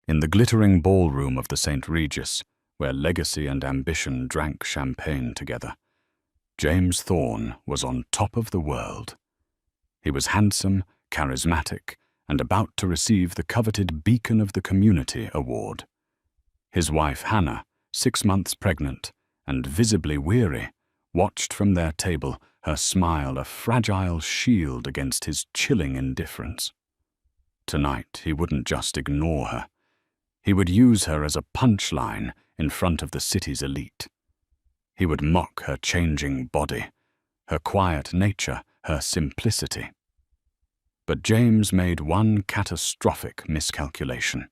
In the glittering ballroom of the St. Regis, where legacy and ambition drank champagne together, James Thorne was on top of the world. He was handsome, charismatic, and about to receive the coveted Beacon of the Community award. His wife Hannah, 6 months pregnant and visibly weary, watched from their table, her smile a fragile shield against his chilling indifference. Tonight he wouldn't just ignore her. He would use her as a punchline in front of the city's elite. He would mock her changing body, her quiet nature, her simplicity. But James made one catastrophic miscalculation.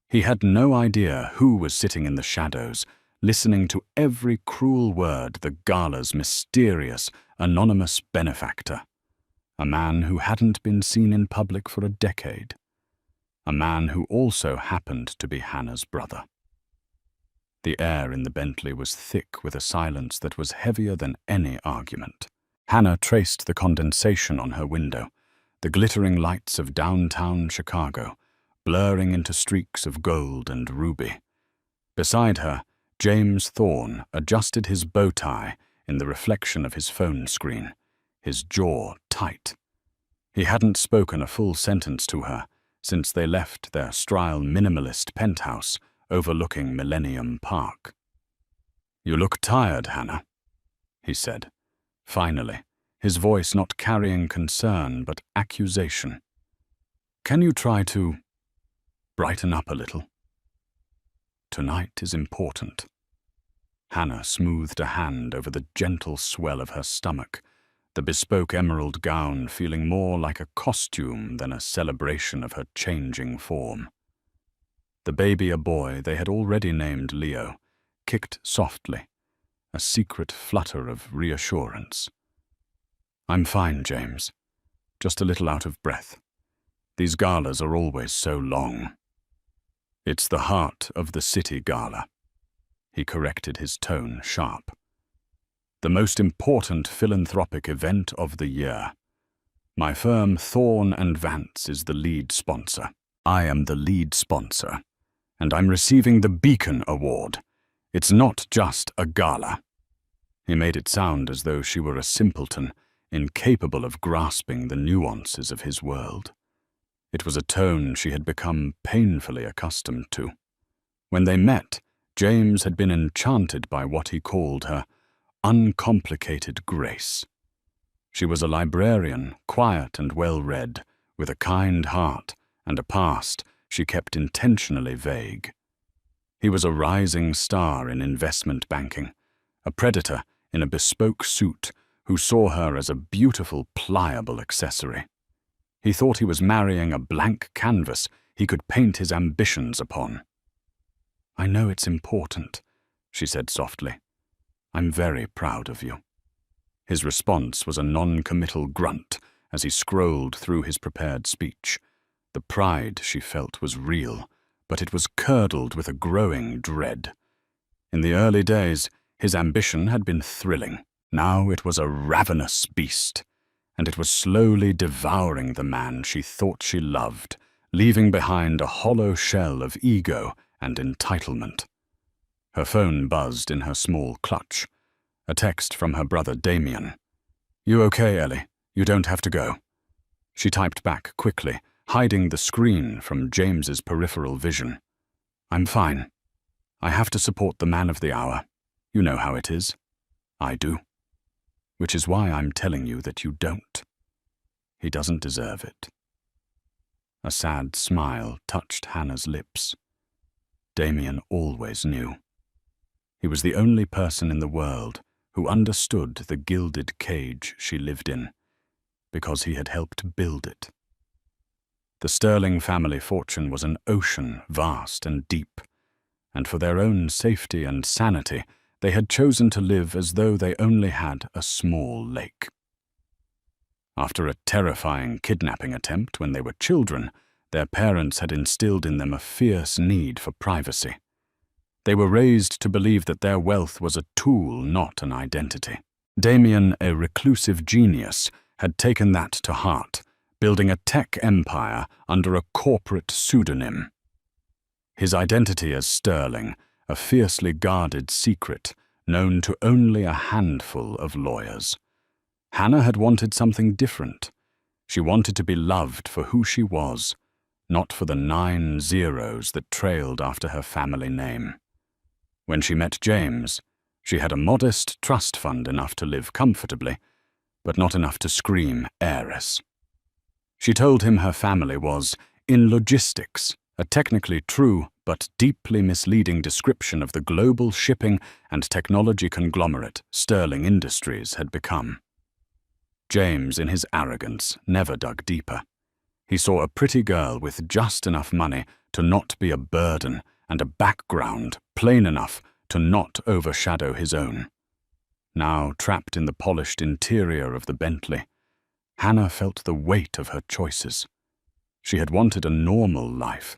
He had no idea who was sitting in the shadows, listening to every cruel word the Gala's mysterious, anonymous benefactor. A man who hadn't been seen in public for a decade. A man who also happened to be Hannah's brother. The air in the Bentley was thick with a silence that was heavier than any argument. Hannah traced the condensation on her window, the glittering lights of downtown Chicago, blurring into streaks of gold and ruby. Beside her, James Thorne adjusted his bow tie in the reflection of his phone screen, his jaw tight. He hadn't spoken a full sentence to her since they left their sterile minimalist penthouse overlooking Millennium Park. "You look tired, Hannah," he said, finally, his voice not carrying concern but accusation. "Can you try to brighten up a little? Tonight is important." Hannah smoothed a hand over the gentle swell of her stomach, the bespoke emerald gown feeling more like a costume than a celebration of her changing form. The baby, a boy they had already named Leo, kicked softly, a secret flutter of reassurance. "I'm fine, James. Just a little out of breath. These galas are always so long." "It's the heart of the city gala." He corrected his tone sharp. "The most important philanthropic event of the year. My firm Thorne and Vance is the lead sponsor. I am the lead sponsor, and I'm receiving the Beacon Award. It's not just a gala." He made it sound as though she were a simpleton, incapable of grasping the nuances of his world. It was a tone she had become painfully accustomed to. When they met, James had been enchanted by what he called her uncomplicated grace. She was a librarian, quiet and well-read, with a kind heart and a past she kept intentionally vague. He was a rising star in investment banking, a predator in a bespoke suit who saw her as a beautiful, pliable accessory. He thought he was marrying a blank canvas he could paint his ambitions upon. "I know it's important," she said softly. "I'm very proud of you." His response was a non-committal grunt as he scrolled through his prepared speech. The pride she felt was real, but it was curdled with a growing dread. In the early days, his ambition had been thrilling. Now it was a ravenous beast, and it was slowly devouring the man she thought she loved, leaving behind a hollow shell of ego and entitlement. Her phone buzzed in her small clutch. A text from her brother Damien. "You okay, Ellie? You don't have to go." She typed back quickly, hiding the screen from James's peripheral vision. "I'm fine. I have to support the man of the hour. You know how it is." "I do. Which is why I'm telling you that you don't. He doesn't deserve it." A sad smile touched Hannah's lips. Damien always knew. He was the only person in the world who understood the gilded cage she lived in, because he had helped build it. The Sterling family fortune was an ocean vast and deep, and for their own safety and sanity, they had chosen to live as though they only had a small lake. After a terrifying kidnapping attempt when they were children, their parents had instilled in them a fierce need for privacy. They were raised to believe that their wealth was a tool, not an identity. Damien, a reclusive genius, had taken that to heart, building a tech empire under a corporate pseudonym. His identity as Sterling, a fiercely guarded secret, known to only a handful of lawyers. Hannah had wanted something different. She wanted to be loved for who she was, not for the 9 zeros that trailed after her family name. When she met James, she had a modest trust fund enough to live comfortably, but not enough to scream heiress. She told him her family was in logistics, a technically true but deeply misleading description of the global shipping and technology conglomerate Sterling Industries had become. James, in his arrogance, never dug deeper. He saw a pretty girl with just enough money to not be a burden and a background plain enough to not overshadow his own. Now, trapped in the polished interior of the Bentley, Hannah felt the weight of her choices. She had wanted a normal life,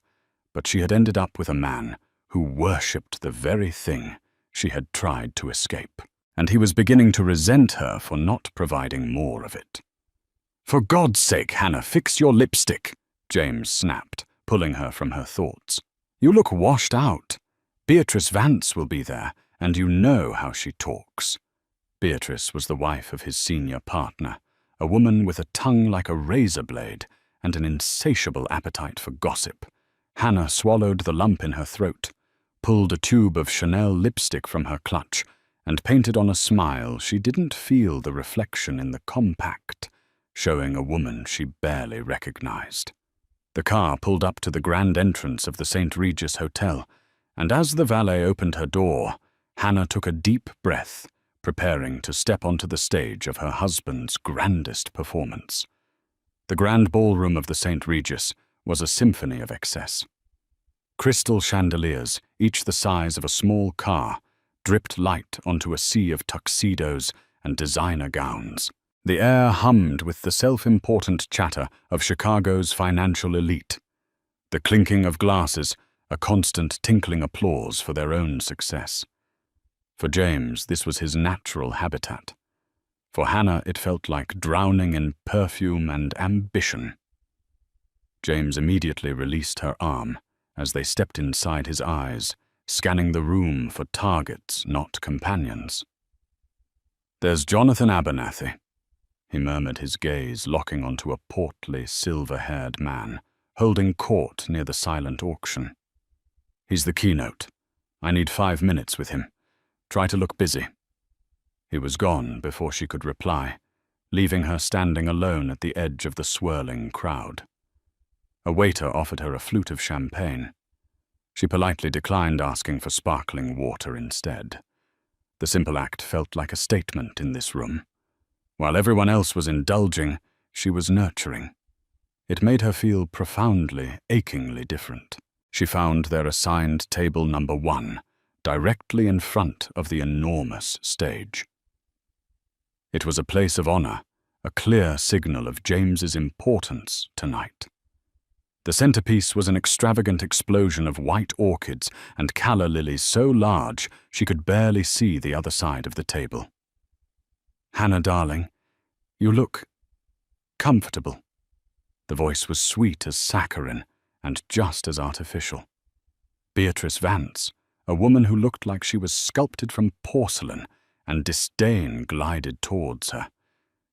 but she had ended up with a man who worshipped the very thing she had tried to escape, and he was beginning to resent her for not providing more of it. "For God's sake, Hannah, fix your lipstick," James snapped, pulling her from her thoughts. "You look washed out. Beatrice Vance will be there, and you know how she talks." Beatrice was the wife of his senior partner, a woman with a tongue like a razor blade and an insatiable appetite for gossip. Hannah swallowed the lump in her throat, pulled a tube of Chanel lipstick from her clutch, and painted on a smile she didn't feel the reflection in the compact, showing a woman she barely recognized. The car pulled up to the grand entrance of the St. Regis Hotel, and as the valet opened her door, Hannah took a deep breath, preparing to step onto the stage of her husband's grandest performance. The grand ballroom of the St. Regis was a symphony of excess. Crystal chandeliers, each the size of a small car, dripped light onto a sea of tuxedos and designer gowns. The air hummed with the self-important chatter of Chicago's financial elite. The clinking of glasses, a constant tinkling applause for their own success. For James, this was his natural habitat. For Hannah, it felt like drowning in perfume and ambition. James immediately released her arm as they stepped inside his eyes, scanning the room for targets, not companions. "There's Jonathan Abernathy," he murmured, his gaze locking onto a portly, silver-haired man, holding court near the silent auction. "He's the keynote. I need 5 minutes with him. Try to look busy." He was gone before she could reply, leaving her standing alone at the edge of the swirling crowd. A waiter offered her a flute of champagne. She politely declined, asking for sparkling water instead. The simple act felt like a statement in this room. While everyone else was indulging, she was nurturing. It made her feel profoundly, achingly different. She found their assigned table number 1, directly in front of the enormous stage. It was a place of honor, a clear signal of James's importance tonight. The centerpiece was an extravagant explosion of white orchids and calla lilies so large she could barely see the other side of the table. "Hannah, darling, you look comfortable." The voice was sweet as saccharin and just as artificial. Beatrice Vance, a woman who looked like she was sculpted from porcelain, and disdain glided towards her.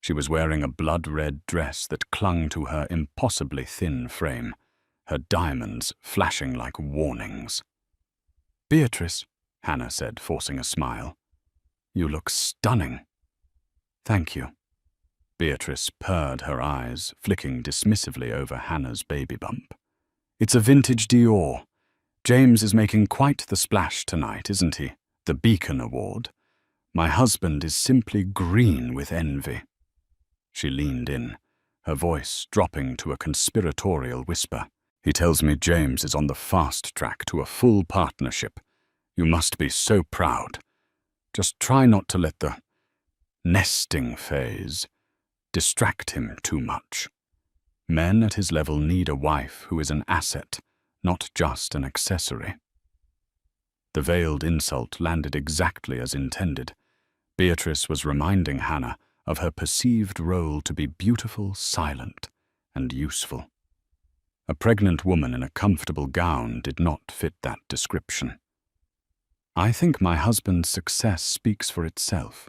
She was wearing a blood-red dress that clung to her impossibly thin frame, her diamonds flashing like warnings. "Beatrice," Hannah said, forcing a smile, "you look stunning." "Thank you." Beatrice purred her eyes, flicking dismissively over Hannah's baby bump. "It's a vintage Dior. James is making quite the splash tonight, isn't he? The Beacon Award. My husband is simply green with envy." She leaned in, her voice dropping to a conspiratorial whisper. "He tells me James is on the fast track to a full partnership. You must be so proud. Just try not to let the nesting phase distract him too much. Men at his level need a wife who is an asset, not just an accessory." The veiled insult landed exactly as intended. Beatrice was reminding Hannah of her perceived role to be beautiful, silent, and useful. A pregnant woman in a comfortable gown did not fit that description. "I think my husband's success speaks for itself,"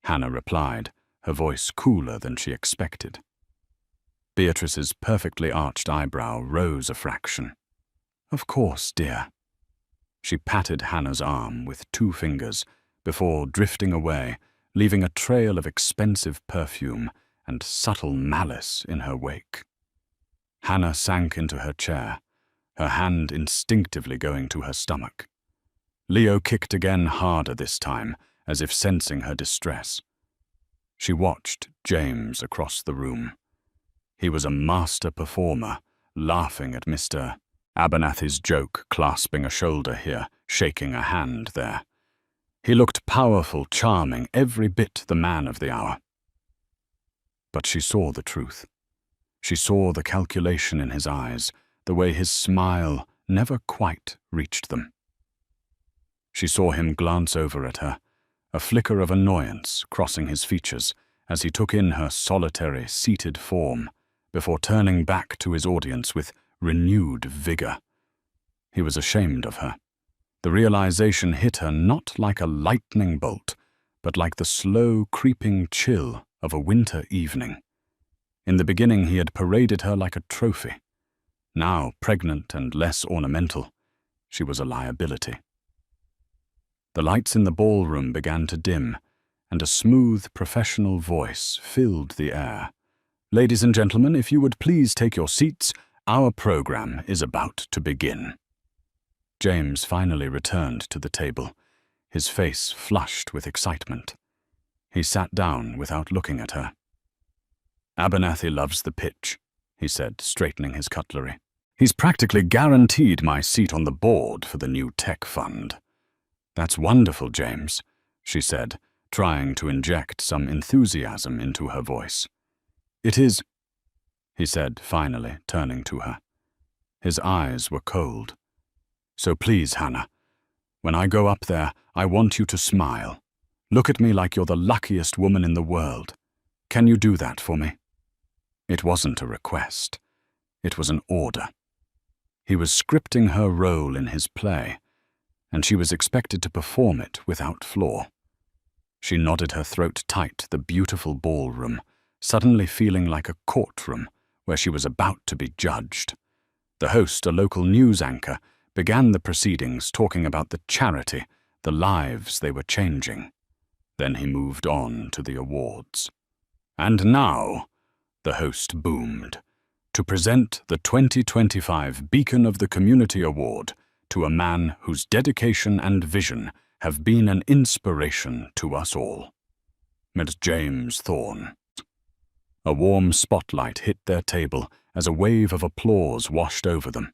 Hannah replied, her voice cooler than she expected. Beatrice's perfectly arched eyebrow rose a fraction. "Of course, dear." She patted Hannah's arm with 2 fingers before drifting away, leaving a trail of expensive perfume and subtle malice in her wake. Hannah sank into her chair, her hand instinctively going to her stomach. Leo kicked again, harder this time, as if sensing her distress. She watched James across the room. He was a master performer, laughing at Mr. Abernathy's joke, clasping a shoulder here, shaking a hand there. He looked powerful, charming, every bit the man of the hour. But she saw the truth. She saw the calculation in his eyes, the way his smile never quite reached them. She saw him glance over at her, a flicker of annoyance crossing his features as he took in her solitary, seated form, before turning back to his audience with renewed vigor. He was ashamed of her. The realization hit her not like a lightning bolt, but like the slow, creeping chill of a winter evening. In the beginning he had paraded her like a trophy. Now, pregnant and less ornamental, she was a liability. The lights in the ballroom began to dim, and a smooth, professional voice filled the air. "Ladies and gentlemen, if you would please take your seats, our program is about to begin." James finally returned to the table, his face flushed with excitement. He sat down without looking at her. "Abernathy loves the pitch," he said, straightening his cutlery. "He's practically guaranteed my seat on the board for the new tech fund." "That's wonderful, James," she said, trying to inject some enthusiasm into her voice. "It is," he said, finally turning to her. His eyes were cold. "So please, Hannah, when I go up there, I want you to smile. Look at me like you're the luckiest woman in the world. Can you do that for me?" It wasn't a request. It was an order. He was scripting her role in his play, and she was expected to perform it without flaw. She nodded, her throat tight, the beautiful ballroom, suddenly feeling like a courtroom where she was about to be judged. The host, a local news anchor, began the proceedings talking about the charity, the lives they were changing. Then he moved on to the awards. "And now," the host boomed, "to present the 2025 Beacon of the Community Award to a man whose dedication and vision have been an inspiration to us all. Ms. James Thorne." A warm spotlight hit their table as a wave of applause washed over them.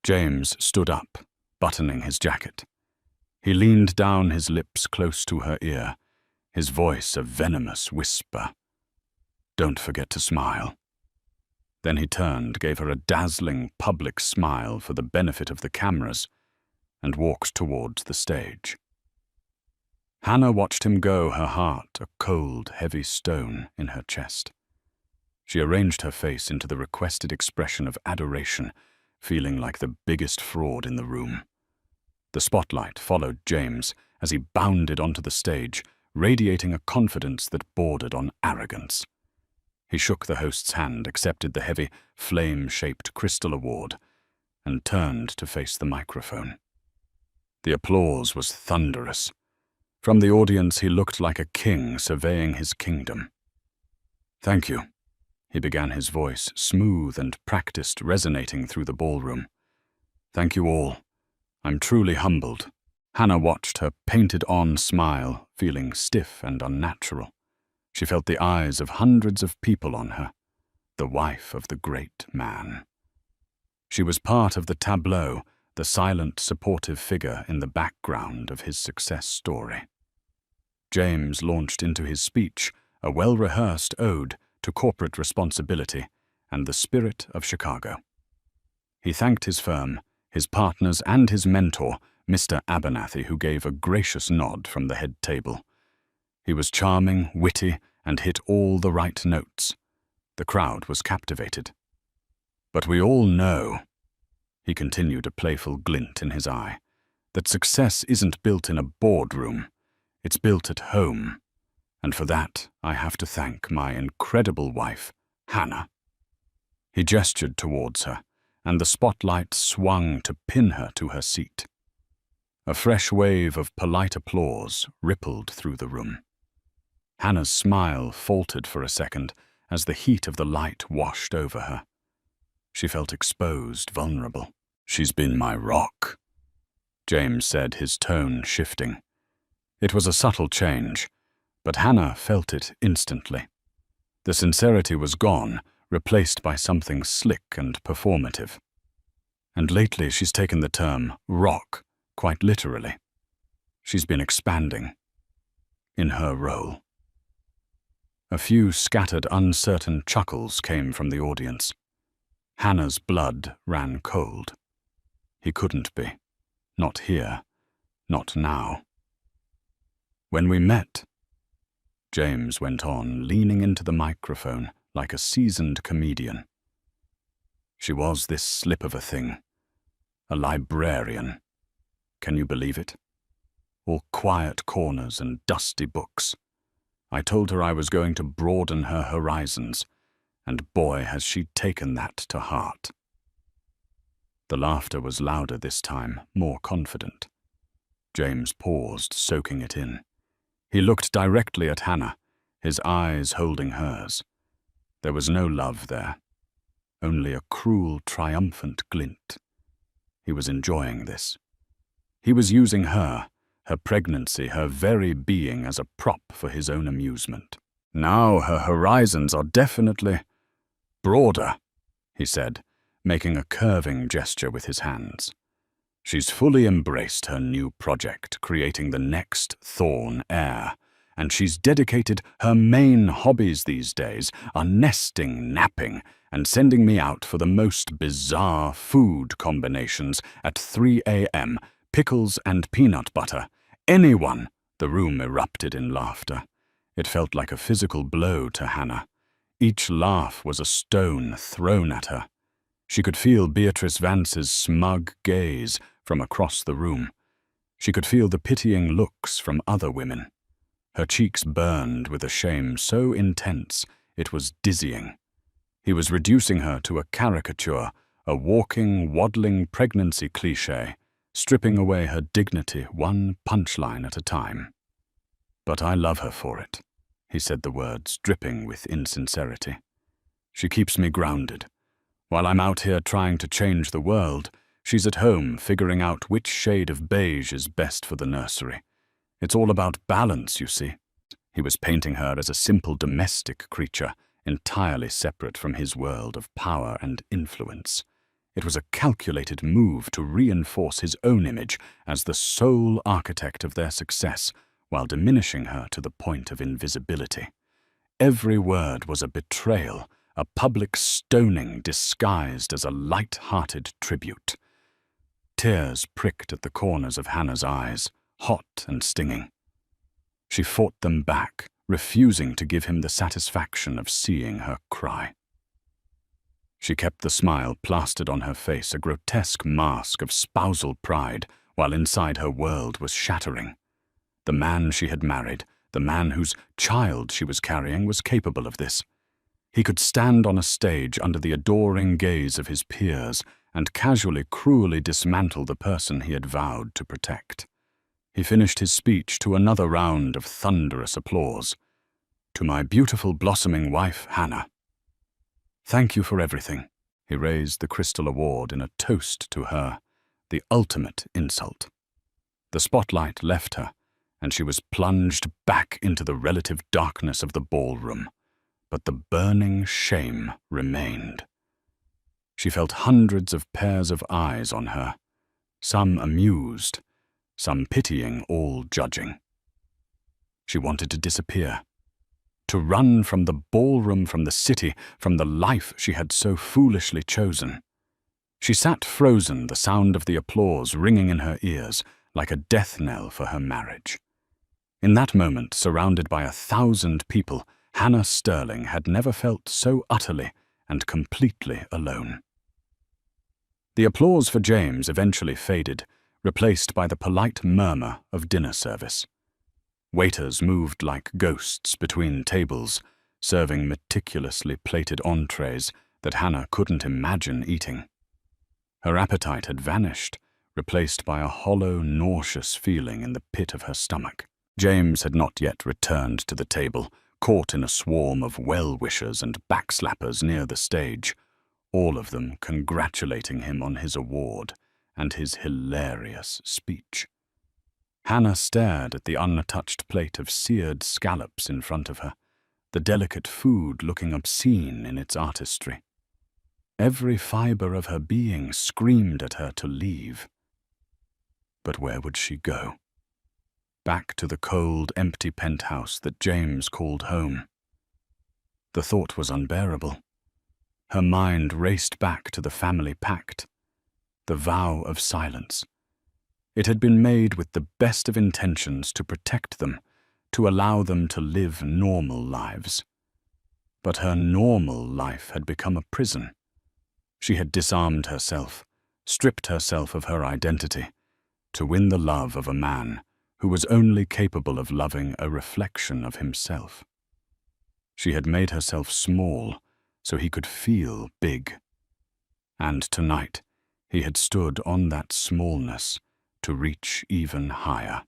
James stood up, buttoning his jacket. He leaned down, his lips close to her ear, his voice a venomous whisper. "Don't forget to smile." Then he turned, gave her a dazzling public smile for the benefit of the cameras, and walked towards the stage. Hannah watched him go, her heart a cold, heavy stone in her chest. She arranged her face into the requested expression of adoration, feeling like the biggest fraud in the room. The spotlight followed James as he bounded onto the stage, radiating a confidence that bordered on arrogance. He shook the host's hand, accepted the heavy, flame-shaped crystal award, and turned to face the microphone. The applause was thunderous. From the audience he looked like a king surveying his kingdom. "Thank you," he began, his voice, smooth and practiced, resonating through the ballroom. "Thank you all. I'm truly humbled." Hannah watched her painted-on smile, feeling stiff and unnatural. She felt the eyes of hundreds of people on her, the wife of the great man. She was part of the tableau, the silent, supportive figure in the background of his success story. James launched into his speech, a well-rehearsed ode to corporate responsibility and the spirit of Chicago. He thanked his firm, his partners, and his mentor, Mr. Abernathy, who gave a gracious nod from the head table. He was charming, witty, and hit all the right notes. The crowd was captivated. But we all know," he continued, a playful glint in his eye, "that success isn't built in a boardroom. It's built at home. And for that, I have to thank my incredible wife, Hannah." He gestured towards her, and the spotlight swung to pin her to her seat. A fresh wave of polite applause rippled through the room. Hannah's smile faltered for a second as the heat of the light washed over her. She felt exposed, vulnerable. "She's been my rock," James said, his tone shifting. It was a subtle change, but Hannah felt it instantly. The sincerity was gone, replaced by something slick and performative. And lately she's taken the term rock quite literally. She's been expanding in her role. A few scattered, uncertain chuckles came from the audience. Hannah's blood ran cold. He couldn't be. Not here. Not now. "When we met," James went on, leaning into the microphone like a seasoned comedian, "she was this slip of a thing. A librarian. Can you believe it? All quiet corners and dusty books. I told her I was going to broaden her horizons, and boy, has she taken that to heart." The laughter was louder this time, more confident. James paused, soaking it in. He looked directly at Hannah, his eyes holding hers. There was no love there, only a cruel, triumphant glint. He was enjoying this. He was using her pregnancy, her very being, as a prop for his own amusement. "Now her horizons are definitely broader," he said, making a curving gesture with his hands. "She's fully embraced her new project, creating the next Thorn heir, and she's dedicated her main hobbies these days are nesting, napping, and sending me out for the most bizarre food combinations at 3 a.m., pickles and peanut butter. Anyone!" The room erupted in laughter. It felt like a physical blow to Hannah. Each laugh was a stone thrown at her. She could feel Beatrice Vance's smug gaze from across the room. She could feel the pitying looks from other women. Her cheeks burned with a shame so intense it was dizzying. He was reducing her to a caricature, a walking, waddling pregnancy cliché, stripping away her dignity one punchline at a time. "But I love her for it," he said, the words dripping with insincerity. "She keeps me grounded. While I'm out here trying to change the world, she's at home figuring out which shade of beige is best for the nursery. It's all about balance, you see." He was painting her as a simple domestic creature, entirely separate from his world of power and influence. It was a calculated move to reinforce his own image as the sole architect of their success, while diminishing her to the point of invisibility. Every word was a betrayal, a public stoning disguised as a light-hearted tribute. Tears pricked at the corners of Hannah's eyes, hot and stinging. She fought them back, refusing to give him the satisfaction of seeing her cry. She kept the smile plastered on her face, a grotesque mask of spousal pride, while inside her world was shattering. The man she had married, the man whose child she was carrying, was capable of this. He could stand on a stage under the adoring gaze of his peers and casually, cruelly dismantle the person he had vowed to protect. He finished his speech to another round of thunderous applause. "To my beautiful, blossoming wife, Hannah. Thank you for everything." He raised the crystal award in a toast to her, the ultimate insult. The spotlight left her, and she was plunged back into the relative darkness of the ballroom, but the burning shame remained. She felt hundreds of pairs of eyes on her, some amused, some pitying, all judging. She wanted to disappear, to run from the ballroom, from the city, from the life she had so foolishly chosen. She sat frozen, the sound of the applause ringing in her ears like a death knell for her marriage. In that moment, surrounded by 1,000 people, Hannah Sterling had never felt so utterly and completely alone. The applause for James eventually faded, replaced by the polite murmur of dinner service. Waiters moved like ghosts between tables, serving meticulously plated entrees that Hannah couldn't imagine eating. Her appetite had vanished, replaced by a hollow, nauseous feeling in the pit of her stomach. James had not yet returned to the table, caught in a swarm of well-wishers and backslappers near the stage, all of them congratulating him on his award and his hilarious speech. Hannah stared at the untouched plate of seared scallops in front of her, the delicate food looking obscene in its artistry. Every fiber of her being screamed at her to leave. But where would she go? Back to the cold, empty penthouse that James called home. The thought was unbearable. Her mind raced back to the family pact, the vow of silence. It had been made with the best of intentions to protect them, to allow them to live normal lives. But her normal life had become a prison. She had disarmed herself, stripped herself of her identity, to win the love of a man who was only capable of loving a reflection of himself. She had made herself small so he could feel big. And tonight, he had stood on that smallness to reach even higher.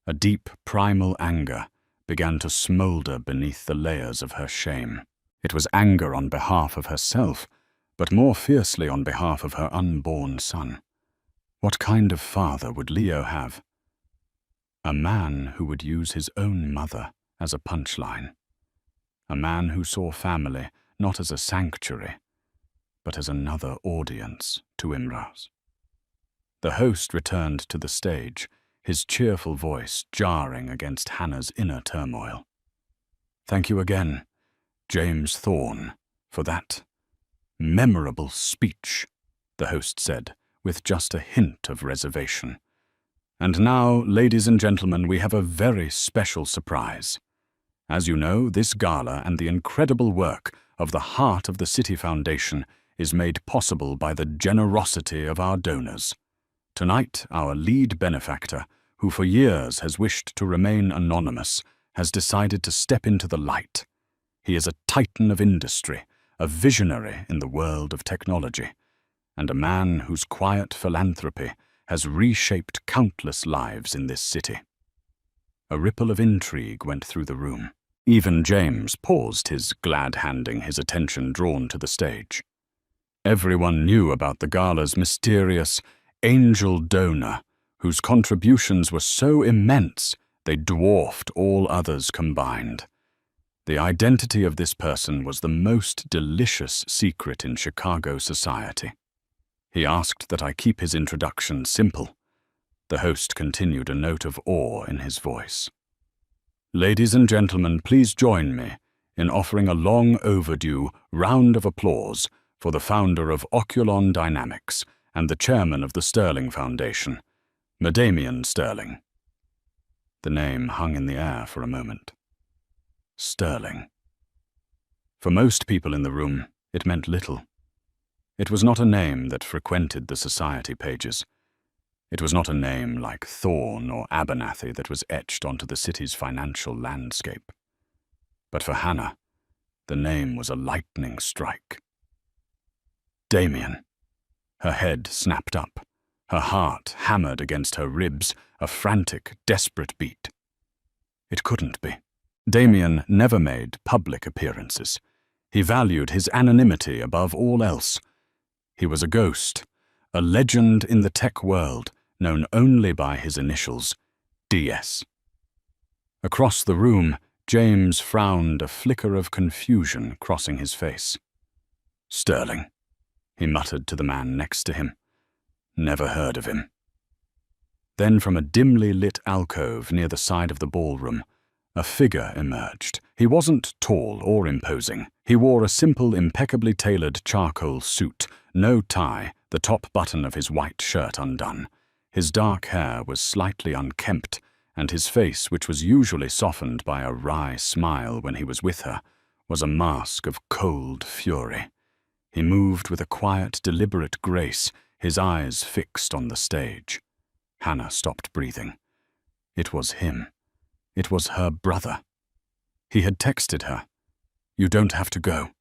A deep, primal anger began to smolder beneath the layers of her shame. It was anger on behalf of herself, but more fiercely on behalf of her unborn son. What kind of father would Leo have? A man who would use his own mother as a punchline. A man who saw family not as a sanctuary, but as another audience to impress. The host returned to the stage, his cheerful voice jarring against Hannah's inner turmoil. "Thank you again, James Thorne, for that memorable speech," the host said, with just a hint of reservation. "And now, ladies and gentlemen, we have a very special surprise. As you know, this gala and the incredible work of the Heart of the City Foundation is made possible by the generosity of our donors. Tonight, our lead benefactor, who for years has wished to remain anonymous, has decided to step into the light. He is a titan of industry, a visionary in the world of technology, and a man whose quiet philanthropy has reshaped countless lives in this city." A ripple of intrigue went through the room. Even James paused, his glad handing his attention drawn to the stage. Everyone knew about the gala's mysterious angel donor, whose contributions were so immense they dwarfed all others combined. The identity of this person was the most delicious secret in Chicago society. He asked that I keep his introduction simple. The host continued, a note of awe in his voice. "Ladies and gentlemen, please join me in offering a long overdue round of applause for the founder of Oculon Dynamics and the chairman of the Sterling Foundation, Damian Sterling." The name hung in the air for a moment. Sterling. For most people in the room, it meant little. It was not a name that frequented the society pages. It was not a name like Thorne or Abernathy that was etched onto the city's financial landscape. But for Hannah, the name was a lightning strike. Damien. Her head snapped up, her heart hammered against her ribs, a frantic, desperate beat. It couldn't be. Damien never made public appearances. He valued his anonymity above all else. He was a ghost, a legend in the tech world, known only by his initials, DS. Across the room, James frowned, a flicker of confusion crossing his face. "Sterling," he muttered to the man next to him. "Never heard of him." Then from a dimly lit alcove near the side of the ballroom, a figure emerged. He wasn't tall or imposing. He wore a simple, impeccably tailored charcoal suit, no tie, the top button of his white shirt undone. His dark hair was slightly unkempt, and his face, which was usually softened by a wry smile when he was with her, was a mask of cold fury. He moved with a quiet, deliberate grace, his eyes fixed on the stage. Hannah stopped breathing. It was him. It was her brother. He had texted her, "You don't have to go."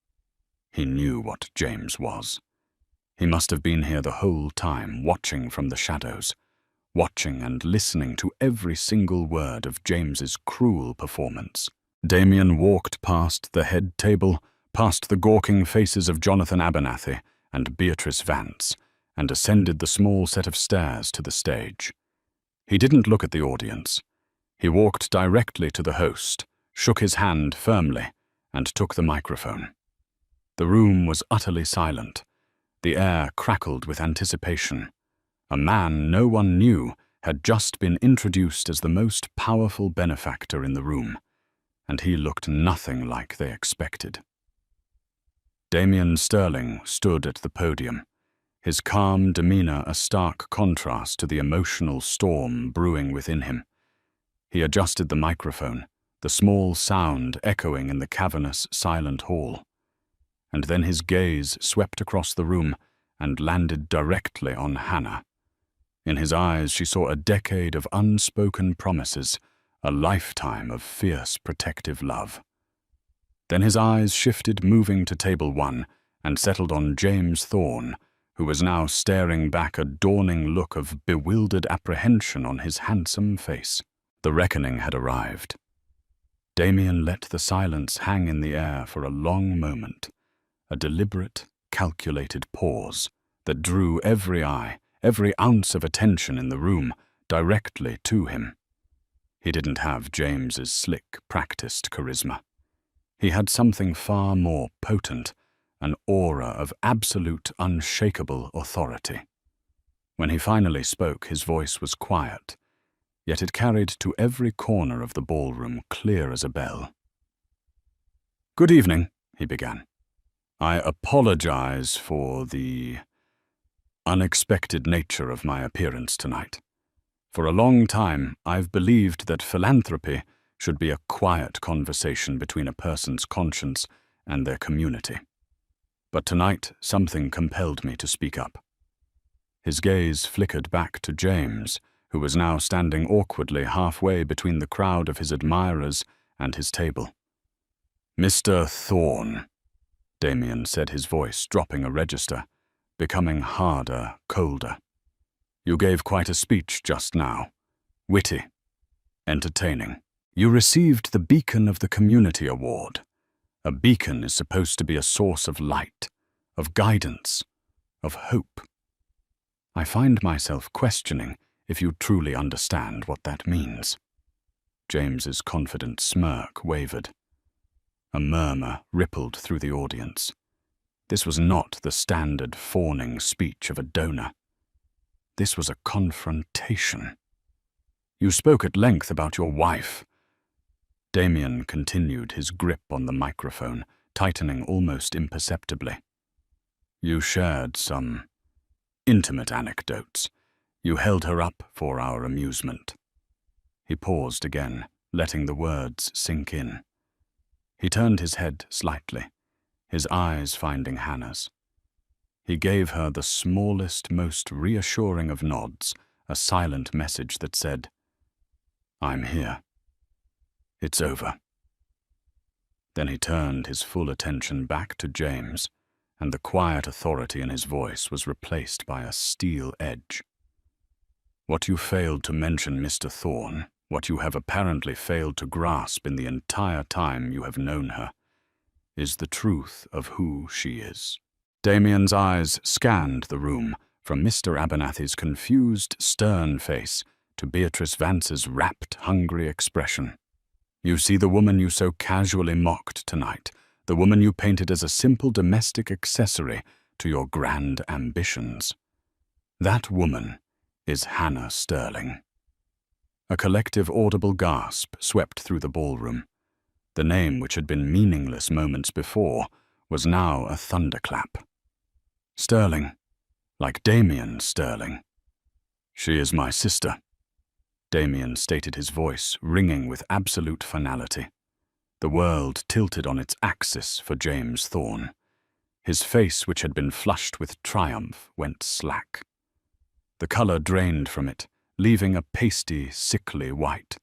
He knew what James was. He must have been here the whole time, watching from the shadows, watching and listening to every single word of James's cruel performance. Damien walked past the head table, past the gawking faces of Jonathan Abernathy and Beatrice Vance, and ascended the small set of stairs to the stage. He didn't look at the audience. He walked directly to the host, shook his hand firmly, and took the microphone. The room was utterly silent. The air crackled with anticipation. A man no one knew had just been introduced as the most powerful benefactor in the room, and he looked nothing like they expected. Damien Sterling stood at the podium, his calm demeanor a stark contrast to the emotional storm brewing within him. He adjusted the microphone, the small sound echoing in the cavernous, silent hall. And then his gaze swept across the room and landed directly on Hannah. In his eyes she saw a decade of unspoken promises, a lifetime of fierce protective love. Then his eyes shifted, moving to table 1, and settled on James Thorne, who was now staring back, a dawning look of bewildered apprehension on his handsome face. The reckoning had arrived. Damien let the silence hang in the air for a long moment, a deliberate, calculated pause that drew every eye, every ounce of attention in the room, directly to him. He didn't have James's slick, practiced charisma. He had something far more potent, an aura of absolute, unshakable authority. When he finally spoke, his voice was quiet, yet it carried to every corner of the ballroom clear as a bell. "Good evening," he began. "I apologize for the unexpected nature of my appearance tonight. For a long time, I've believed that philanthropy should be a quiet conversation between a person's conscience and their community. But tonight, something compelled me to speak up." His gaze flickered back to James, who was now standing awkwardly halfway between the crowd of his admirers and his table. "Mr. Thorne," Damien said, his voice dropping a register, becoming harder, colder. "You gave quite a speech just now. Witty, entertaining. You received the Beacon of the Community Award. A beacon is supposed to be a source of light, of guidance, of hope. I find myself questioning if you truly understand what that means." James's confident smirk wavered. A murmur rippled through the audience. This was not the standard fawning speech of a donor. This was a confrontation. "You spoke at length about your wife." Damien continued, his grip on the microphone tightening almost imperceptibly. "You shared some intimate anecdotes. You held her up for our amusement." He paused again, letting the words sink in. He turned his head slightly, his eyes finding Hannah's. He gave her the smallest, most reassuring of nods, a silent message that said, "I'm here. It's over." Then he turned his full attention back to James, and the quiet authority in his voice was replaced by a steel edge. "What you failed to mention, Mr. Thorne, what you have apparently failed to grasp in the entire time you have known her, is the truth of who she is." Damien's eyes scanned the room, from Mr. Abernathy's confused, stern face to Beatrice Vance's rapt, hungry expression. "You see the woman you so casually mocked tonight, the woman you painted as a simple domestic accessory to your grand ambitions. That woman is Hannah Sterling." A collective audible gasp swept through the ballroom. The name, which had been meaningless moments before, was now a thunderclap. "Sterling, like Damien Sterling." "She is my sister," Damien stated, his voice ringing with absolute finality. The world tilted on its axis for James Thorne. His face, which had been flushed with triumph, went slack. The colour drained from it, leaving a pasty, sickly white.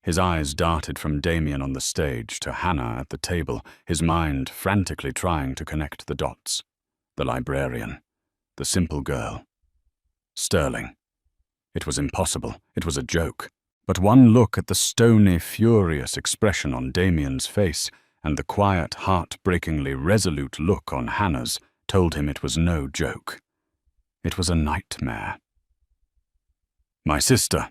His eyes darted from Damien on the stage to Hannah at the table, his mind frantically trying to connect the dots. The librarian. The simple girl. Sterling. It was impossible. It was a joke. But one look at the stony, furious expression on Damien's face and the quiet, heart-breakingly resolute look on Hannah's told him it was no joke. It was a nightmare. "My sister."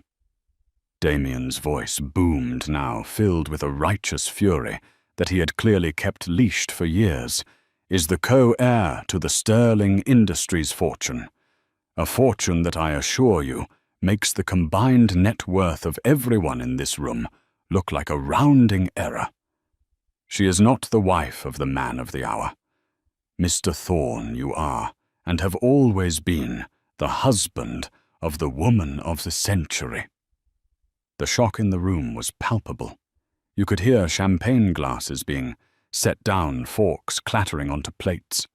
Damien's voice boomed now, filled with a righteous fury that he had clearly kept leashed for years, "is the co-heir to the Sterling Industries fortune. A fortune that, I assure you, makes the combined net worth of everyone in this room look like a rounding error. She is not the wife of the man of the hour. Mr. Thorne, you are, and have always been, the husband of the woman of the century." The shock in the room was palpable. You could hear champagne glasses being set down, forks clattering onto plates.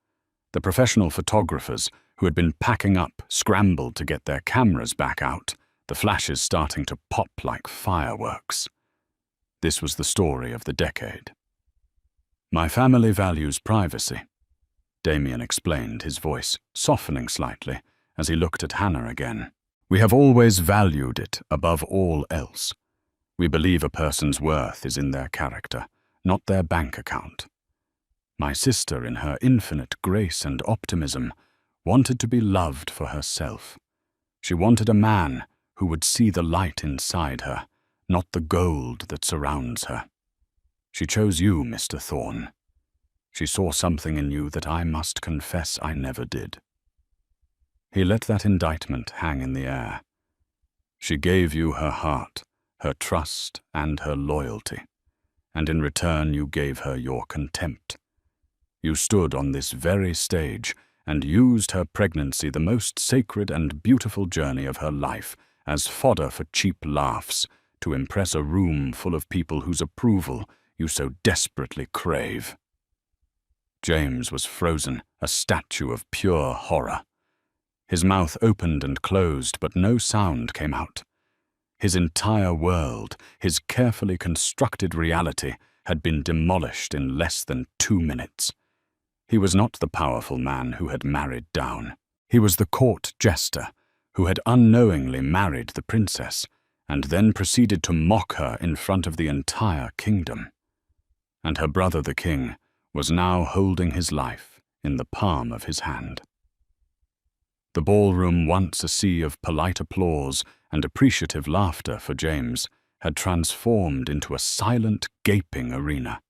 The professional photographers who had been packing up scrambled to get their cameras back out, the flashes starting to pop like fireworks. This was the story of the decade. "My family values privacy," Damien explained, his voice softening slightly as he looked at Hannah again. "We have always valued it above all else. We believe a person's worth is in their character, not their bank account. My sister, in her infinite grace and optimism, wanted to be loved for herself. She wanted a man who would see the light inside her, not the gold that surrounds her. She chose you, Mr. Thorne. She saw something in you that I must confess I never did." He let that indictment hang in the air. "She gave you her heart, her trust, and her loyalty, and in return you gave her your contempt. You stood on this very stage and used her pregnancy, the most sacred and beautiful journey of her life, as fodder for cheap laughs, to impress a room full of people whose approval you so desperately crave." James was frozen, a statue of pure horror. His mouth opened and closed, but no sound came out. His entire world, his carefully constructed reality, had been demolished in less than 2 minutes. He was not the powerful man who had married down. He was the court jester who had unknowingly married the princess and then proceeded to mock her in front of the entire kingdom. And her brother the king was now holding his life in the palm of his hand. The ballroom, once a sea of polite applause and appreciative laughter for James, had transformed into a silent, gaping arena.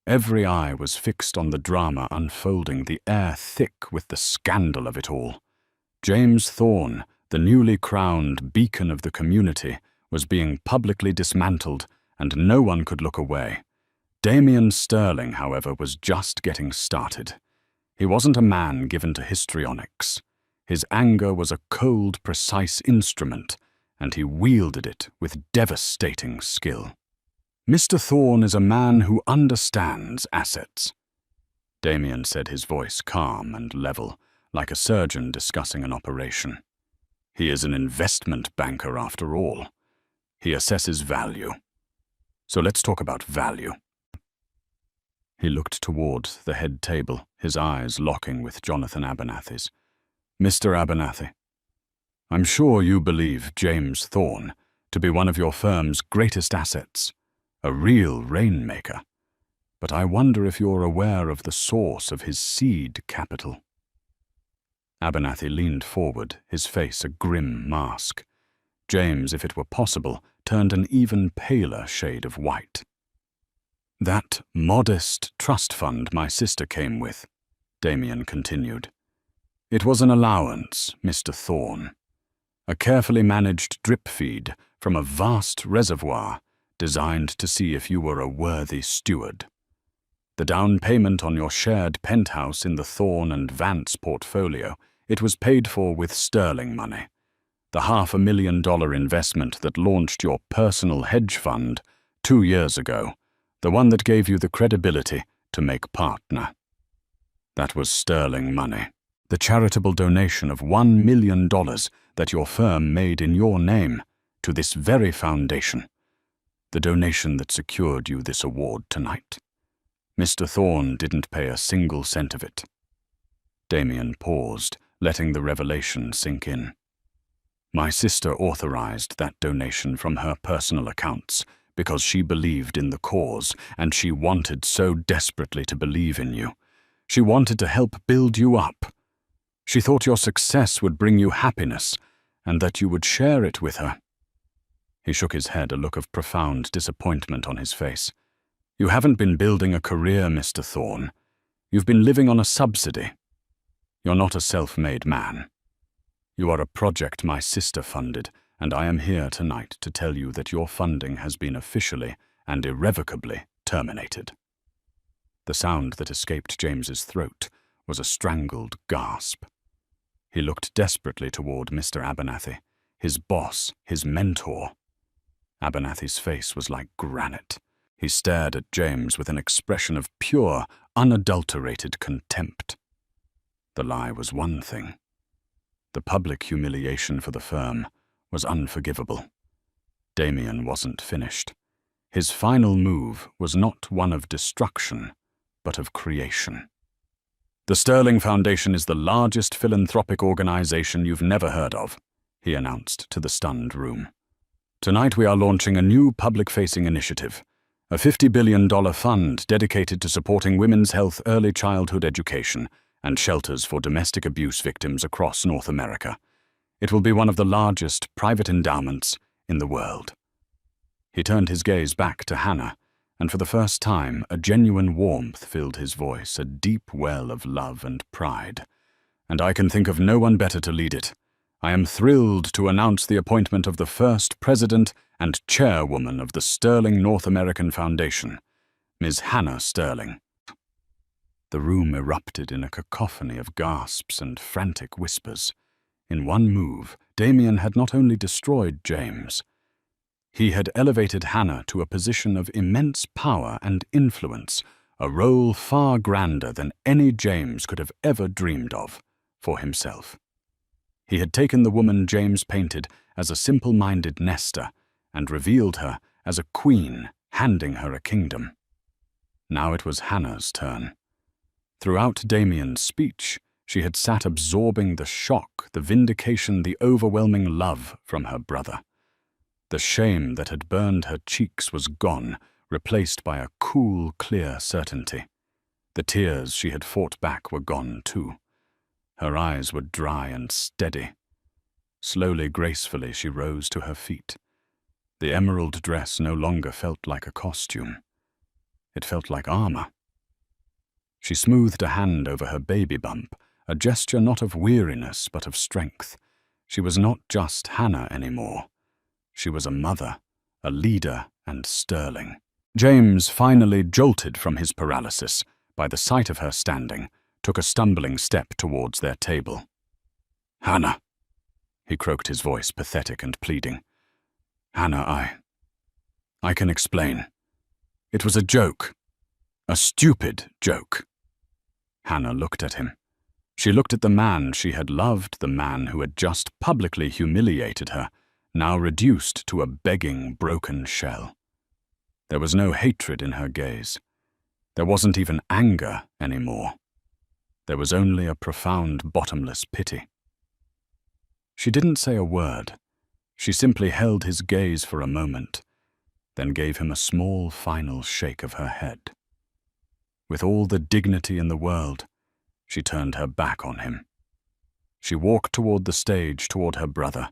Every eye was fixed on the drama unfolding, the air thick with the scandal of it all. James Thorne, the newly crowned beacon of the community, was being publicly dismantled, and no one could look away. Damien Sterling, however, was just getting started. He wasn't a man given to histrionics. His anger was a cold, precise instrument, and he wielded it with devastating skill. "Mr. Thorne is a man who understands assets," Damien said, his voice calm and level, like a surgeon discussing an operation. "He is an investment banker after all. He assesses value. So let's talk about value." He looked toward the head table, his eyes locking with Jonathan Abernathy's. "Mr. Abernathy, I'm sure you believe James Thorne to be one of your firm's greatest assets, a real rainmaker. But I wonder if you're aware of the source of his seed capital." Abernathy leaned forward, his face a grim mask. James, if it were possible, turned an even paler shade of white. "That modest trust fund my sister came with," Damien continued. "It was an allowance, Mr. Thorne. A carefully managed drip feed from a vast reservoir designed to see if you were a worthy steward. The down payment on your shared penthouse in the Thorne and Vance portfolio, it was paid for with sterling money. The $500,000 investment that launched your personal hedge fund 2 years ago, the one that gave you the credibility to make partner. That was sterling money. The charitable donation of $1 million that your firm made in your name to this very foundation. The donation that secured you this award tonight. Mr. Thorne didn't pay a single cent of it. Damien paused, letting the revelation sink in. My sister authorized that donation from her personal accounts because she believed in the cause, and she wanted so desperately to believe in you. She wanted to help build you up. She thought your success would bring you happiness, and that you would share it with her. He shook his head, a look of profound disappointment on his face. You haven't been building a career, Mr. Thorne. You've been living on a subsidy. You're not a self-made man. You are a project my sister funded, and I am here tonight to tell you that your funding has been officially and irrevocably terminated. The sound that escaped James's throat was a strangled gasp. He looked desperately toward Mr. Abernathy, his boss, his mentor. Abernathy's face was like granite. He stared at James with an expression of pure, unadulterated contempt. The lie was one thing. The public humiliation for the firm was unforgivable. Damien wasn't finished. His final move was not one of destruction, but of creation. The Sterling Foundation is the largest philanthropic organization you've never heard of, he announced to the stunned room. Tonight we are launching a new public-facing initiative, a $50 billion fund dedicated to supporting women's health, early childhood education, and shelters for domestic abuse victims across North America. It will be one of the largest private endowments in the world. He turned his gaze back to Hannah, and for the first time a genuine warmth filled his voice, a deep well of love and pride. And I can think of no one better to lead it. I am thrilled to announce the appointment of the first president and chairwoman of the Sterling North American Foundation, Ms. Hannah Sterling. The room erupted in a cacophony of gasps and frantic whispers. In one move, Damien had not only destroyed James, he had elevated Hannah to a position of immense power and influence, a role far grander than any James could have ever dreamed of for himself. He had taken the woman James painted as a simple-minded nester and revealed her as a queen, handing her a kingdom. Now it was Hannah's turn. Throughout Damien's speech, she had sat absorbing the shock, the vindication, the overwhelming love from her brother. The shame that had burned her cheeks was gone, replaced by a cool, clear certainty. The tears she had fought back were gone too. Her eyes were dry and steady. Slowly, gracefully, she rose to her feet. The emerald dress no longer felt like a costume. It felt like armor. She smoothed a hand over her baby bump, a gesture not of weariness but of strength. She was not just Hannah anymore. She was a mother, a leader, and sterling. James, finally jolted from his paralysis by the sight of her standing, took a stumbling step towards their table. "Hannah," he croaked, his voice pathetic and pleading. "Hannah, I can explain. It was a joke. A stupid joke." Hannah looked at him. She looked at the man she had loved, the man who had just publicly humiliated her, now reduced to a begging, broken shell. There was no hatred in her gaze. There wasn't even anger anymore. There was only a profound, bottomless pity. She didn't say a word. She simply held his gaze for a moment, then gave him a small, final shake of her head. With all the dignity in the world, she turned her back on him. She walked toward the stage, toward her brother,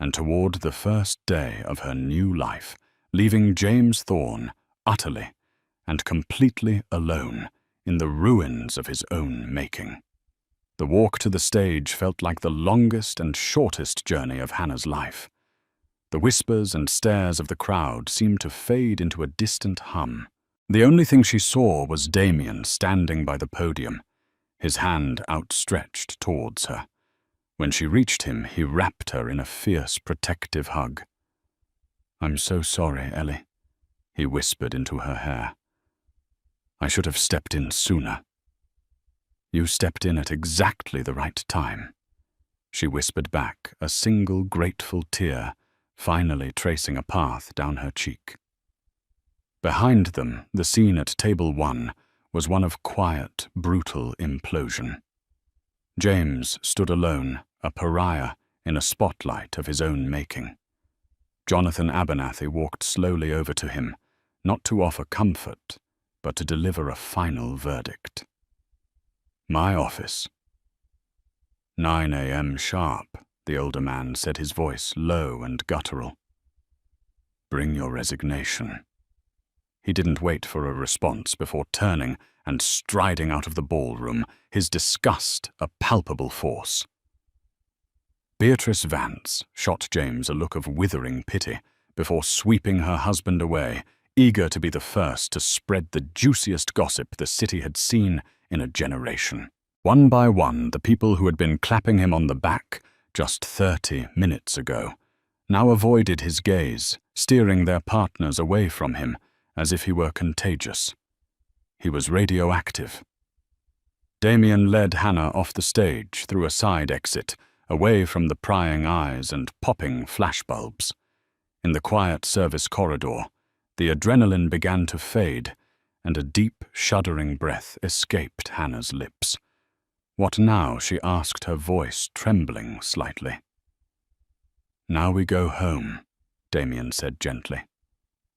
and toward the first day of her new life, leaving James Thorne utterly and completely alone in the ruins of his own making. The walk to the stage felt like the longest and shortest journey of Hannah's life. The whispers and stares of the crowd seemed to fade into a distant hum. The only thing she saw was Damien standing by the podium, his hand outstretched towards her. When she reached him, he wrapped her in a fierce, protective hug. "I'm so sorry, Ellie," he whispered into her hair. "I should have stepped in sooner." You stepped in at exactly the right time, she whispered back, a single grateful tear finally tracing a path down her cheek. Behind them, the scene at Table 1 was one of quiet, brutal implosion. James stood alone, a pariah, in a spotlight of his own making. Jonathan Abernathy walked slowly over to him, not to offer comfort, but to deliver a final verdict. My office. 9 a.m. sharp, the older man said, his voice low and guttural. Bring your resignation. He didn't wait for a response before turning and striding out of the ballroom, his disgust a palpable force. Beatrice Vance shot James a look of withering pity before sweeping her husband away, eager to be the first to spread the juiciest gossip the city had seen in a generation. One by one, the people who had been clapping him on the back just 30 minutes ago now avoided his gaze, steering their partners away from him as if he were contagious. He was radioactive. Damien led Hannah off the stage through a side exit, away from the prying eyes and popping flashbulbs. In the quiet service corridor, the adrenaline began to fade, and a deep, shuddering breath escaped Hannah's lips. What now? She asked, her voice trembling slightly. Now we go home, Damien said gently.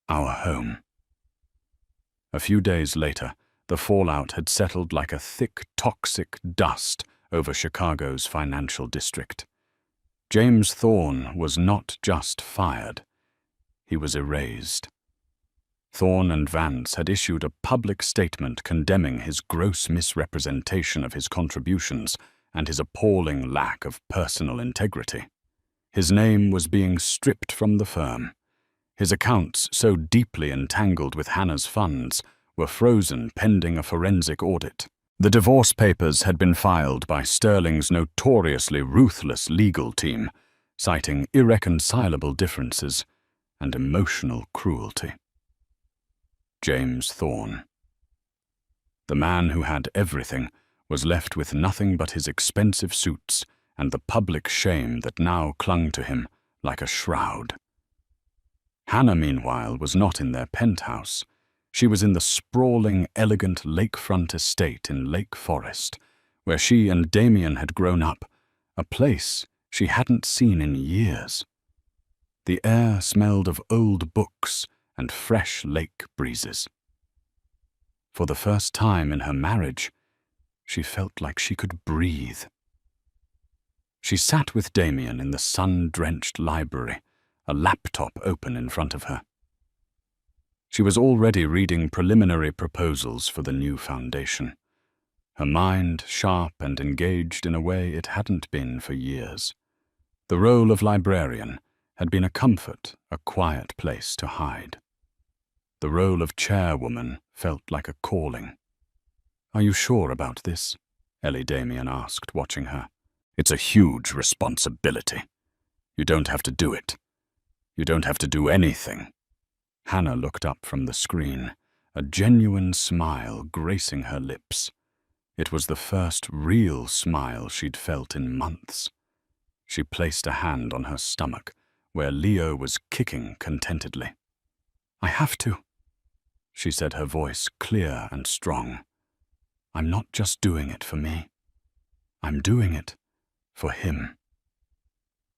Our home. A few days later, the fallout had settled like a thick, toxic dust over Chicago's financial district. James Thorne was not just fired. He was erased. Thorne and Vance had issued a public statement condemning his gross misrepresentation of his contributions and his appalling lack of personal integrity. His name was being stripped from the firm. His accounts, so deeply entangled with Hannah's funds, were frozen pending a forensic audit. The divorce papers had been filed by Sterling's notoriously ruthless legal team, citing irreconcilable differences and emotional cruelty. James Thorne. The man who had everything was left with nothing but his expensive suits and the public shame that now clung to him like a shroud. Hannah, meanwhile, was not in their penthouse. She was in the sprawling, elegant lakefront estate in Lake Forest, where she and Damien had grown up, a place she hadn't seen in years. The air smelled of old books and fresh lake breezes. For the first time in her marriage, she felt like she could breathe. She sat with Damien in the sun-drenched library, a laptop open in front of her. She was already reading preliminary proposals for the new foundation, her mind sharp and engaged in a way it hadn't been for years. The role of librarian had been a comfort, a quiet place to hide. The role of chairwoman felt like a calling. Are you sure about this? Ellie Damien asked, watching her. It's a huge responsibility. You don't have to do it. You don't have to do anything. Hannah looked up from the screen, a genuine smile gracing her lips. It was the first real smile she'd felt in months. She placed a hand on her stomach, where Leo was kicking contentedly. I have to, she said, her voice clear and strong. I'm not just doing it for me. I'm doing it for him.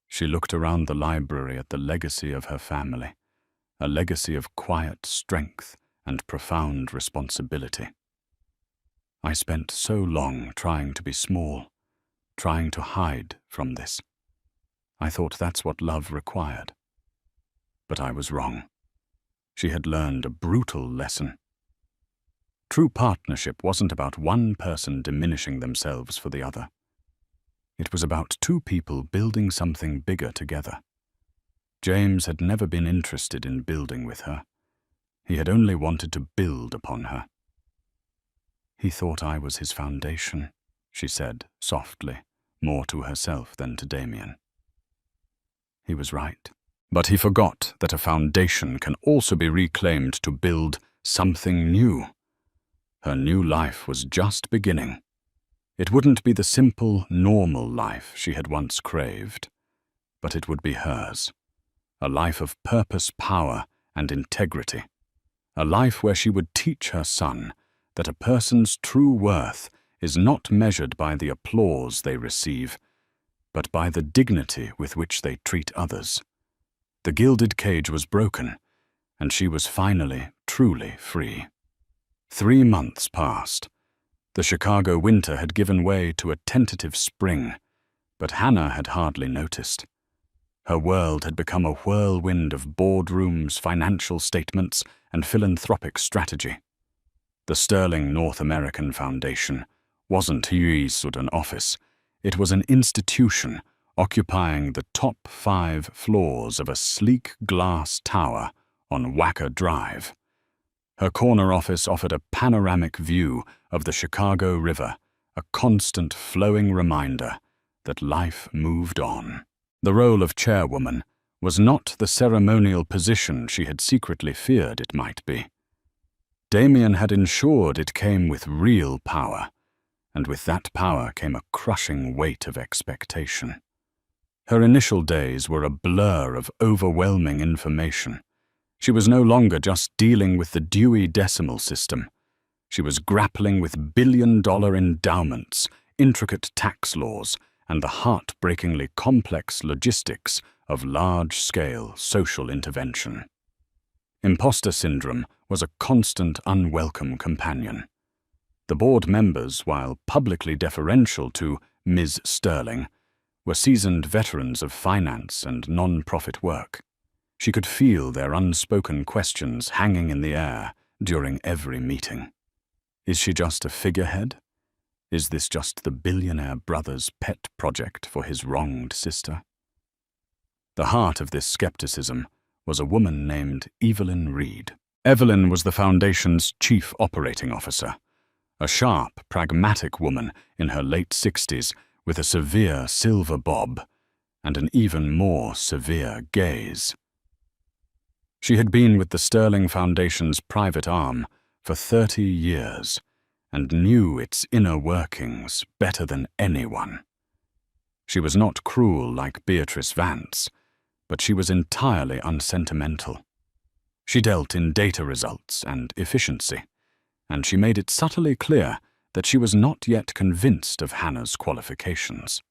She looked around the library at the legacy of her family, a legacy of quiet strength and profound responsibility. I spent so long trying to be small, trying to hide from this. I thought that's what love required. But I was wrong. She had learned a brutal lesson. True partnership wasn't about one person diminishing themselves for the other. It was about two people building something bigger together. James had never been interested in building with her. He had only wanted to build upon her. He thought I was his foundation, she said softly, more to herself than to Damien. He was right. But he forgot that a foundation can also be reclaimed to build something new. Her new life was just beginning. It wouldn't be the simple, normal life she had once craved, but it would be hers. A life of purpose, power, and integrity. A life where she would teach her son that a person's true worth is not measured by the applause they receive, but by the dignity with which they treat others. The gilded cage was broken, and she was finally, truly free. 3 months passed. The Chicago winter had given way to a tentative spring, but Hannah had hardly noticed. Her world had become a whirlwind of boardrooms, financial statements, and philanthropic strategy. The Sterling North American Foundation wasn't an office. It was an institution occupying the top 5 floors of a sleek glass tower on Wacker Drive. Her corner office offered a panoramic view of the Chicago River, a constant flowing reminder that life moved on. The role of chairwoman was not the ceremonial position she had secretly feared it might be. Damien had ensured it came with real power, and with that power came a crushing weight of expectation. Her initial days were a blur of overwhelming information. She was no longer just dealing with the Dewey Decimal System. She was grappling with billion-dollar endowments, intricate tax laws, and the heartbreakingly complex logistics of large-scale social intervention. Imposter syndrome was a constant, unwelcome companion. The board members, while publicly deferential to Ms. Sterling, were seasoned veterans of finance and non-profit work. She could feel their unspoken questions hanging in the air during every meeting. Is she just a figurehead? Is this just the billionaire brother's pet project for his wronged sister? The heart of this skepticism was a woman named Evelyn Reed. Evelyn was the Foundation's chief operating officer, a sharp, pragmatic woman in her late 60s with a severe silver bob and an even more severe gaze. She had been with the Sterling Foundation's private arm for 30 years and knew its inner workings better than anyone. She was not cruel like Beatrice Vance, but she was entirely unsentimental. She dealt in data results and efficiency, and she made it subtly clear that she was not yet convinced of Hannah's qualifications.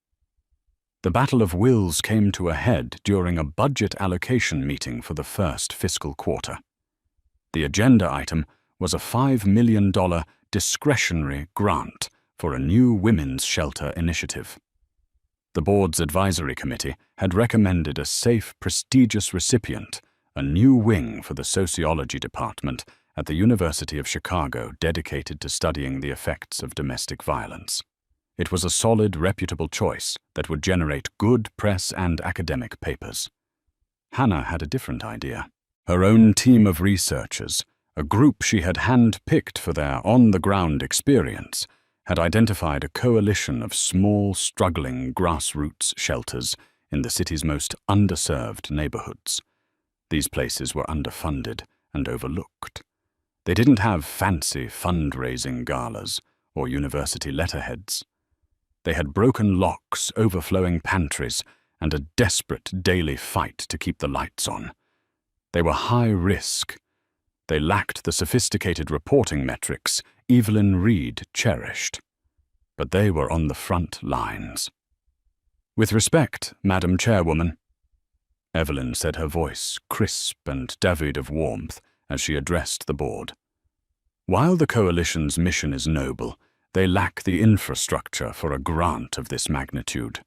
The battle of wills came to a head during a budget allocation meeting for the first fiscal quarter. The agenda item was a $5 million discretionary grant for a new women's shelter initiative. The board's advisory committee had recommended a safe, prestigious recipient, a new wing for the sociology department at the University of Chicago dedicated to studying the effects of domestic violence. It was a solid, reputable choice that would generate good press and academic papers. Hannah had a different idea. Her own team of researchers, a group she had hand-picked for their on-the-ground experience, had identified a coalition of small, struggling grassroots shelters in the city's most underserved neighborhoods. These places were underfunded and overlooked. They didn't have fancy fundraising galas or university letterheads. They had broken locks, overflowing pantries, and a desperate daily fight to keep the lights on. They were high risk. They lacked the sophisticated reporting metrics Evelyn Reed cherished. But they were on the front lines. "With respect, Madam Chairwoman," Evelyn said, her voice crisp and devoid of warmth as she addressed the board. "While the coalition's mission is noble, they lack the infrastructure for a grant of this magnitude.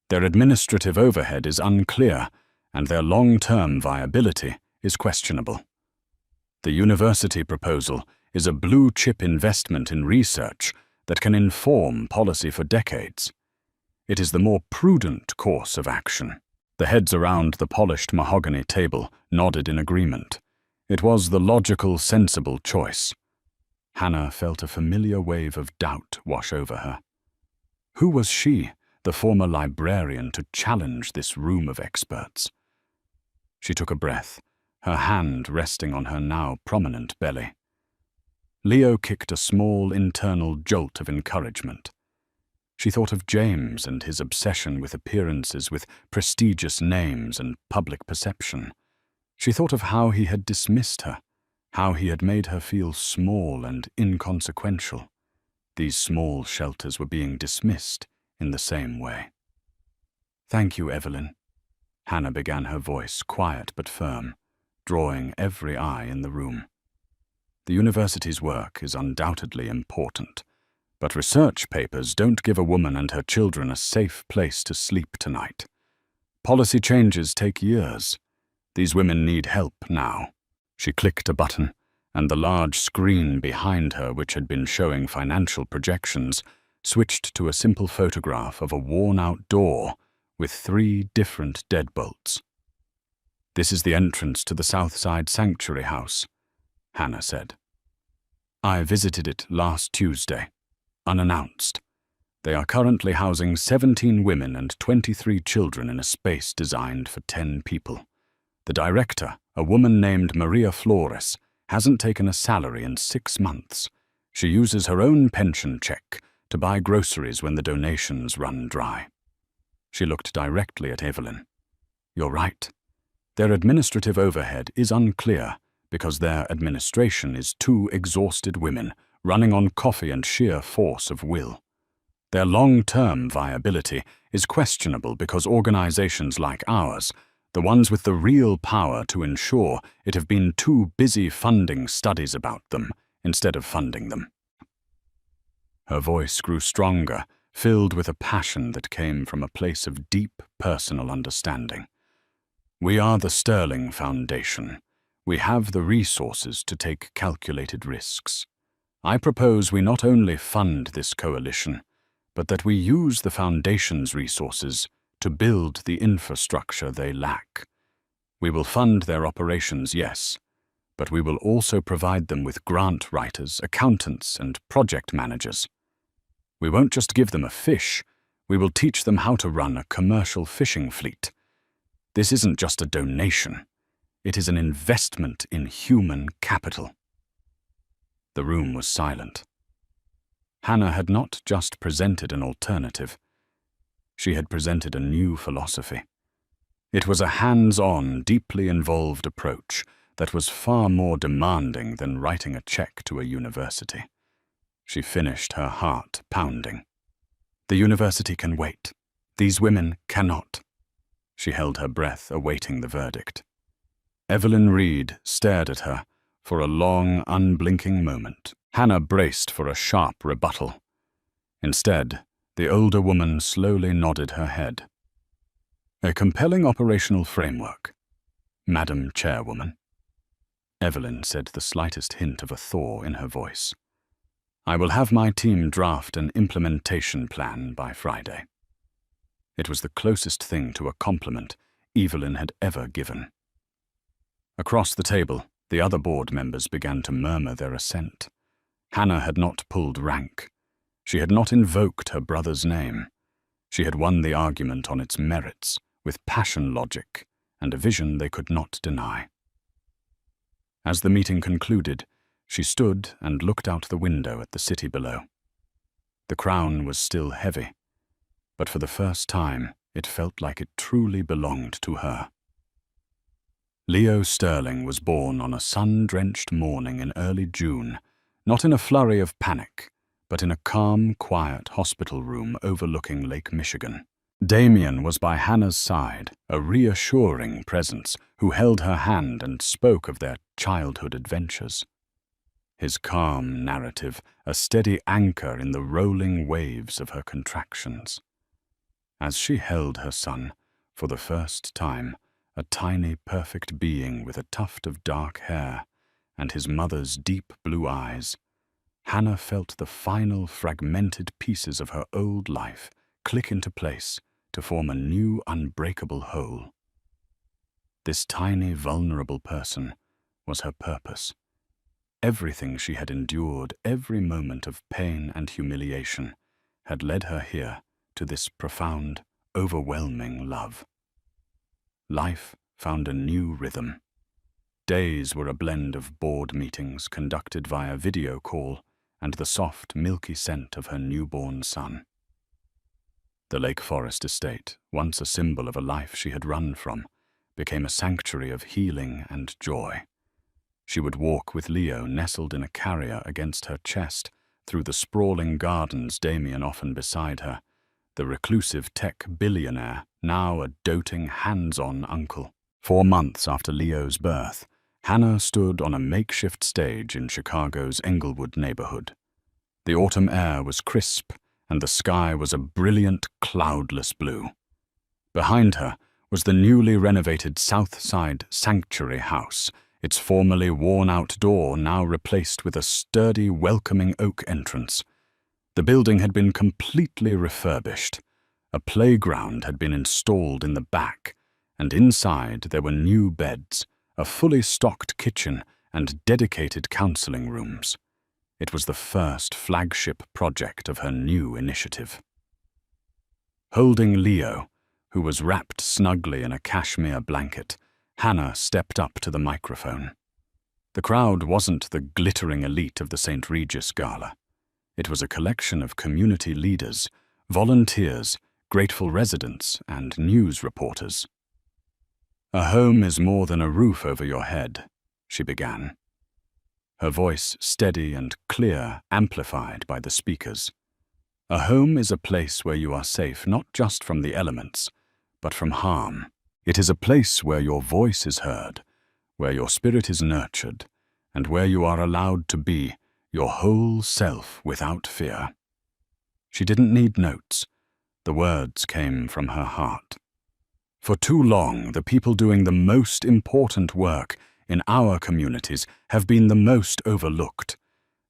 Their administrative overhead is unclear, and their long-term viability is questionable. The university proposal is a blue-chip investment in research that can inform policy for decades. It is the more prudent course of action." The heads around the polished mahogany table nodded in agreement. It was the logical, sensible choice. Hannah felt a familiar wave of doubt wash over her. Who was she, the former librarian, to challenge this room of experts? She took a breath, her hand resting on her now prominent belly. Leo kicked a small internal jolt of encouragement. She thought of James and his obsession with appearances, with prestigious names and public perception. She thought of how he had dismissed her, how he had made her feel small and inconsequential. These small shelters were being dismissed in the same way. "Thank you, Evelyn." Hannah began, her voice quiet but firm, drawing every eye in the room. "The university's work is undoubtedly important, but research papers don't give a woman and her children a safe place to sleep tonight. Policy changes take years. These women need help now." She clicked a button, and the large screen behind her, which had been showing financial projections, switched to a simple photograph of a worn-out door with 3 different deadbolts. "This is the entrance to the Southside Sanctuary House," Hannah said. "I visited it last Tuesday, unannounced. They are currently housing 17 women and 23 children in a space designed for 10 people. The director, a woman named Maria Flores, hasn't taken a salary in 6 months. She uses her own pension check to buy groceries when the donations run dry." She looked directly at Evelyn. "You're right. Their administrative overhead is unclear because their administration is 2 exhausted women running on coffee and sheer force of will. Their long-term viability is questionable because organizations like ours, the ones with the real power to ensure it, have been too busy funding studies about them instead of funding them." Her voice grew stronger, filled with a passion that came from a place of deep personal understanding. "We are the Sterling Foundation. We have the resources to take calculated risks. I propose we not only fund this coalition, but that we use the Foundation's resources to build the infrastructure they lack. We will fund their operations, yes, but we will also provide them with grant writers, accountants, and project managers. We won't just give them a fish, we will teach them how to run a commercial fishing fleet. This isn't just a donation, it is an investment in human capital." The room was silent. Hannah had not just presented an alternative, she had presented a new philosophy. It was a hands-on, deeply involved approach that was far more demanding than writing a check to a university. She finished, her heart pounding. "The university can wait. These women cannot." She held her breath, awaiting the verdict. Evelyn Reed stared at her for a long, unblinking moment. Hannah braced for a sharp rebuttal. Instead, the older woman slowly nodded her head. "A compelling operational framework, Madam Chairwoman." Evelyn said, the slightest hint of a thaw in her voice. "I will have my team draft an implementation plan by Friday." It was the closest thing to a compliment Evelyn had ever given. Across the table, the other board members began to murmur their assent. Hannah had not pulled rank. She had not invoked her brother's name. She had won the argument on its merits, with passion logic and a vision they could not deny. As the meeting concluded, she stood and looked out the window at the city below. The crown was still heavy, but for the first time it felt like it truly belonged to her. Leo Sterling was born on a sun-drenched morning in early June, not in a flurry of panic, but in a calm, quiet hospital room overlooking Lake Michigan. Damien was by Hannah's side, a reassuring presence who held her hand and spoke of their childhood adventures. His calm narrative, a steady anchor in the rolling waves of her contractions. As she held her son, for the first time, a tiny, perfect being with a tuft of dark hair and his mother's deep blue eyes, Hannah felt the final fragmented pieces of her old life click into place to form a new unbreakable whole. This tiny, vulnerable person was her purpose. Everything she had endured, every moment of pain and humiliation, had led her here to this profound, overwhelming love. Life found a new rhythm. Days were a blend of board meetings conducted via video call and the soft, milky scent of her newborn son. The Lake Forest estate, once a symbol of a life she had run from, became a sanctuary of healing and joy. She would walk with Leo nestled in a carrier against her chest through the sprawling gardens, Damien often beside her, the reclusive tech billionaire, now a doting, hands-on uncle. 4 months after Leo's birth, Hannah stood on a makeshift stage in Chicago's Englewood neighborhood. The autumn air was crisp, and the sky was a brilliant, cloudless blue. Behind her was the newly renovated South Side Sanctuary House, its formerly worn-out door now replaced with a sturdy, welcoming oak entrance. The building had been completely refurbished. A playground had been installed in the back, and inside there were new beds, a fully stocked kitchen, and dedicated counseling rooms. It was the first flagship project of her new initiative. Holding Leo, who was wrapped snugly in a cashmere blanket, Hannah stepped up to the microphone. The crowd wasn't the glittering elite of the St. Regis Gala. It was a collection of community leaders, volunteers, grateful residents, and news reporters. "A home is more than a roof over your head," she began. Her voice steady and clear, amplified by the speakers. "A home is a place where you are safe not just from the elements, but from harm. It is a place where your voice is heard, where your spirit is nurtured, and where you are allowed to be your whole self without fear." She didn't need notes. The words came from her heart. For too long, the people doing the most important work in our communities have been the most overlooked.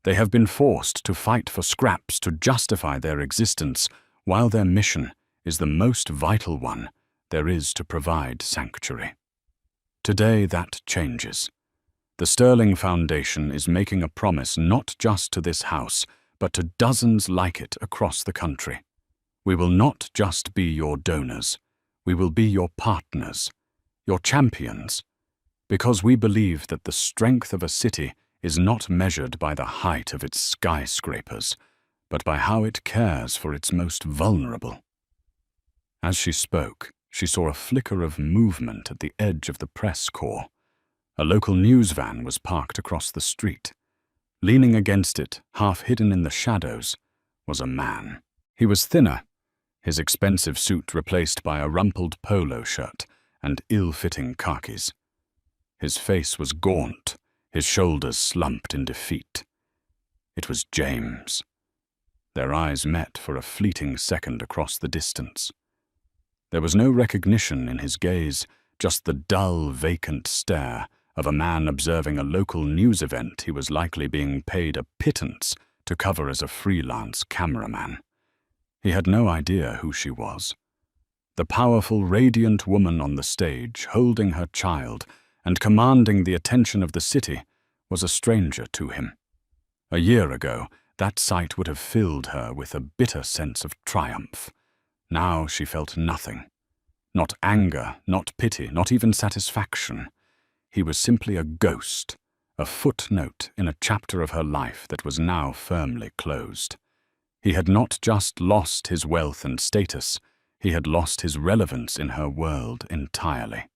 They have been forced to fight for scraps to justify their existence, while their mission is the most vital one there is to provide sanctuary. Today that changes. The Sterling Foundation is making a promise not just to this house, but to dozens like it across the country. We will not just be your donors. We will be your partners, your champions, because we believe that the strength of a city is not measured by the height of its skyscrapers, but by how it cares for its most vulnerable. As she spoke, she saw a flicker of movement at the edge of the press corps. A local news van was parked across the street. Leaning against it, half hidden in the shadows, was a man. He was thinner, his expensive suit replaced by a rumpled polo shirt and ill-fitting khakis. His face was gaunt, his shoulders slumped in defeat. It was James. Their eyes met for a fleeting second across the distance. There was no recognition in his gaze, just the dull, vacant stare of a man observing a local news event he was likely being paid a pittance to cover as a freelance cameraman. He had no idea who she was. The powerful, radiant woman on the stage, holding her child and commanding the attention of the city, was a stranger to him. A year ago, that sight would have filled her with a bitter sense of triumph. Now she felt nothing. Not anger, not pity, not even satisfaction. He was simply a ghost, a footnote in a chapter of her life that was now firmly closed. He had not just lost his wealth and status, he had lost his relevance in her world entirely.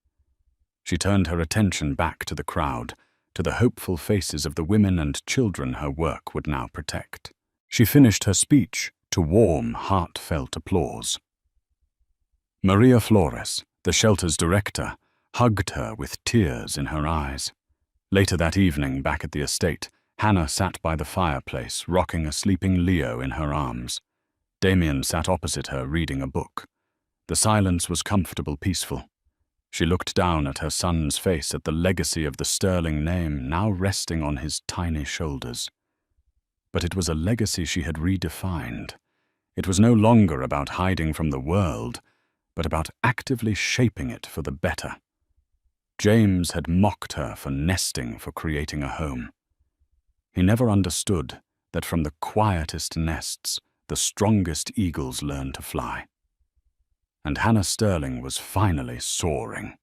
She turned her attention back to the crowd, to the hopeful faces of the women and children her work would now protect. She finished her speech to warm, heartfelt applause. Maria Flores, the shelter's director, hugged her with tears in her eyes. Later that evening, back at the estate, Hannah sat by the fireplace, rocking a sleeping Leo in her arms. Damien sat opposite her, reading a book. The silence was comfortable, peaceful. She looked down at her son's face, at the legacy of the Sterling name now resting on his tiny shoulders. But it was a legacy she had redefined. It was no longer about hiding from the world, but about actively shaping it for the better. James had mocked her for nesting, for creating a home. He never understood that from the quietest nests, the strongest eagles learn to fly. And Hannah Sterling was finally soaring.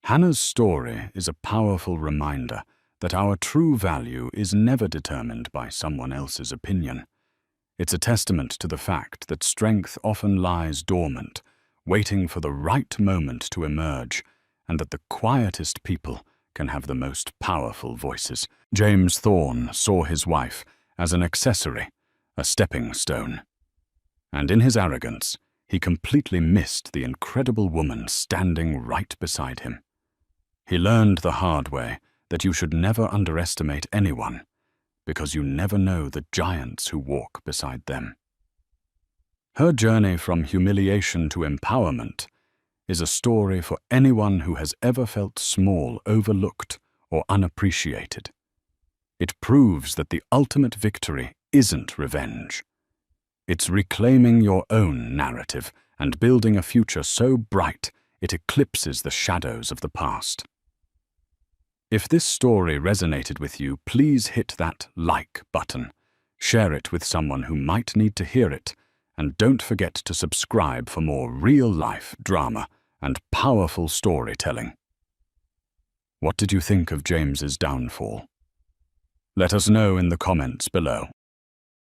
Hannah's story is a powerful reminder that our true value is never determined by someone else's opinion. It's a testament to the fact that strength often lies dormant, waiting for the right moment to emerge, and that the quietest people can have the most powerful voices. James Thorne saw his wife as an accessory, a stepping stone. And in his arrogance, he completely missed the incredible woman standing right beside him. He learned the hard way that you should never underestimate anyone, because you never know the giants who walk beside them. Her journey from humiliation to empowerment is a story for anyone who has ever felt small, overlooked, or unappreciated. It proves that the ultimate victory isn't revenge. It's reclaiming your own narrative and building a future so bright it eclipses the shadows of the past. If this story resonated with you, please hit that like button, share it with someone who might need to hear it, and don't forget to subscribe for more real-life drama and powerful storytelling. What did you think of James's downfall? Let us know in the comments below.